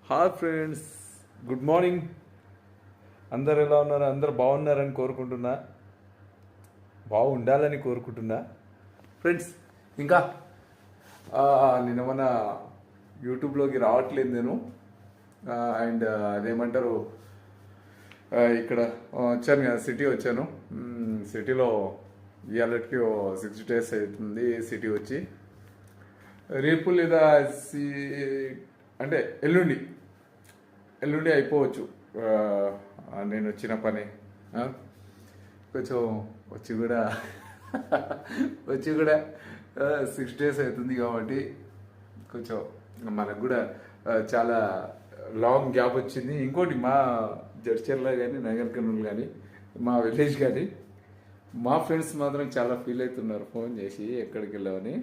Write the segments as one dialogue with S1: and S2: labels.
S1: Hi friends, good morning. అందరు ఎలా ఉన్నారు? అందరు బాగున్నారని కోరుకుంటున్నా, బాగుండాలని కోరుకుంటున్నా ఫ్రెండ్స్. ఇంకా నిన్న మన యూట్యూబ్లోకి రావట్లేదు నేను. అండ్ అదేమంటారు, ఇక్కడ వచ్చాను కదా, సిటీ వచ్చాను. సిటీలో ఇవాళకి 6 days అవుతుంది సిటీ వచ్చి. రేపు లేదా అంటే ఎల్లుండి అయిపోవచ్చు నేను వచ్చిన పని. కొంచెం వచ్చి కూడా 6 days అవుతుంది కాబట్టి కొంచెం మనకు కూడా చాలా లాంగ్ గ్యాప్ వచ్చింది. ఇంకోటి, మా జడ్చర్ల కానీ, నగర్ కర్నూలు కానీ, మా విలేజ్ కానీ, మా ఫ్రెండ్స్ మాత్రం చాలా ఫీల్ అవుతున్నారు ఫోన్ చేసి ఎక్కడికి వెళ్ళామని.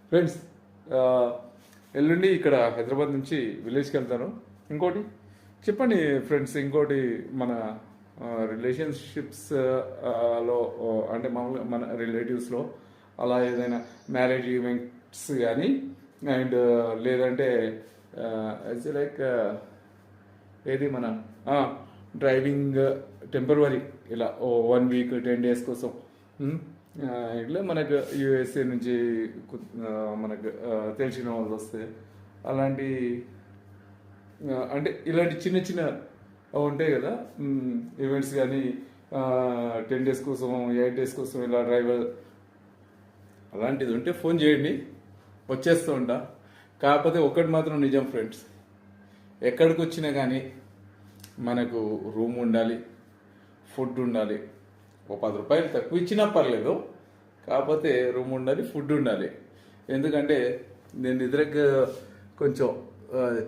S1: ఫ్రెండ్స్, ఎల్లుండి ఇక్కడ హైదరాబాద్ నుంచి విలేజ్కి వెళ్తాను. ఇంకోటి చెప్పండి ఫ్రెండ్స్, ఇంకోటి మన రిలేషన్షిప్స్ లో అంటే మామూలుగా మన రిలేటివ్స్లో అలా ఏదైనా మ్యారేజ్ ఈవెంట్స్ కానీ, అండ్ లేదంటే లైక్ ఏది మన డ్రైవింగ్ టెంపరవరీ ఇలా 1 week 10 days కోసం, ఇట్లా మనకు యూఎస్ఏ నుంచి మనకు తెలిసిన వాళ్ళు వస్తే అలాంటి అంటే ఇలాంటి చిన్న చిన్న ఉంటాయి కదా ఈవెంట్స్ కానీ, 10 days కోసం, 8 days కోసం ఇలా డ్రైవర్ అలాంటిది ఉంటే ఫోన్ చేయండి, వచ్చేస్తూ ఉంటా. కాకపోతే ఒకటి మాత్రం నిజం ఫ్రెండ్స్, ఎక్కడికి వచ్చినా కానీ మనకు రూమ్ ఉండాలి, ఫుడ్ ఉండాలి. ఓ 10 రూపాయలు తక్కువ ఇచ్చినా పర్లేదు, కాకపోతే రూమ్ ఉండాలి, ఫుడ్ ఉండాలి. ఎందుకంటే నేను నిద్రకు కొంచెం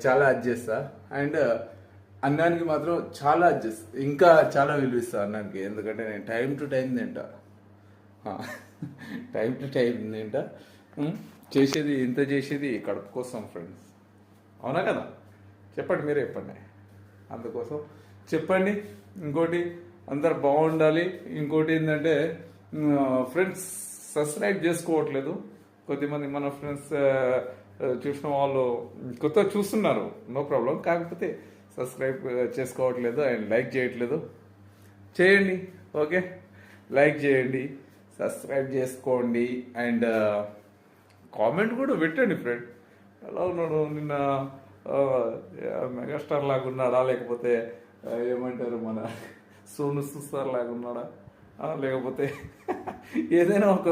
S1: చాలా అడ్జస్ట్ చేస్తా, అండ్ అన్నానికి మాత్రం చాలా అడ్జస్ట్, ఇంకా చాలా విలువిస్తా అన్నానికి. ఎందుకంటే నేను టైం టు టైం తింటా, టైం టు టైం తింటా. చేసేది ఇంత చేసేది కడుపు కోసం ఫ్రెండ్స్, అవునా కదా? చెప్పండి, మీరే చెప్పండి. అందుకోసం చెప్పండి. ఇంకోటి, అందరు బాగుండాలి. ఇంకోటి ఏంటంటే ఫ్రెండ్స్, సబ్స్క్రైబ్ చేసుకోవట్లేదు కొద్దిమంది మన ఫ్రెండ్స్. చూసిన వాళ్ళు కొత్త చూస్తున్నారు, నో ప్రాబ్లం. కాకపోతే సబ్స్క్రైబ్ చేసుకోవట్లేదు అండ్ లైక్ చేయట్లేదు. చేయండి, ఓకే? లైక్ చేయండి, సబ్స్క్రైబ్ చేసుకోండి, అండ్ కామెంట్ కూడా పెట్టండి ఫ్రెండ్. ఎలా ఉన్నాడు నిన్న, మెగాస్టార్ లాగా ఉన్నాడా, లేకపోతే ఏమంటారు మన సోను సుస్తార్ లాగా ఉన్నాడా, లేకపోతే ఏదైనా ఒక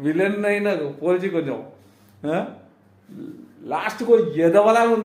S1: విలన్ అయినా పోల్చి కొంచెం లాస్ట్ కొంచెం ఎదవలాగా